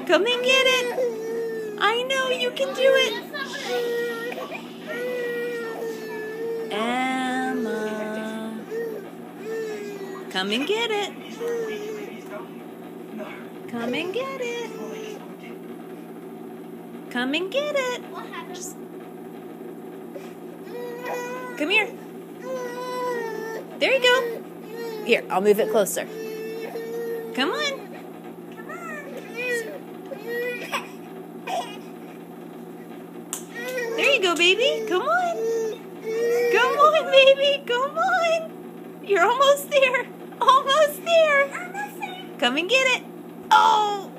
Come and get it. I know you can do it. Emma. Come and get it. Come and get it. Come and get it. Come here. There you go. Here, I'll move it closer. Come on. There you go, baby. Come on. Come on, baby. Come on. You're almost there. Almost there. Come and get it. Oh.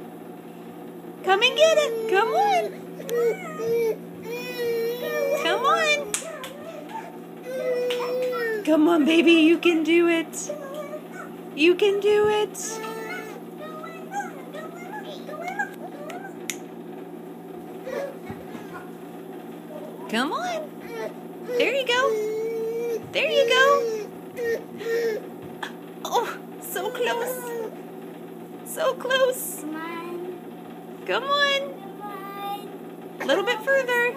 Come and get it. Come on. Come on. Come on, baby. You can do it. You can do it. Come on. There you go. There you go. Oh, so close. So close. Come on. A little bit further.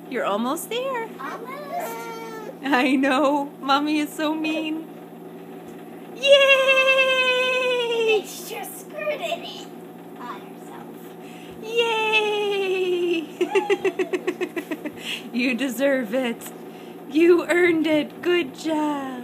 You're almost there. I know. Mommy is so mean. Yay! She just squirted it on herself. Yay! You deserve it. You earned it. Good job.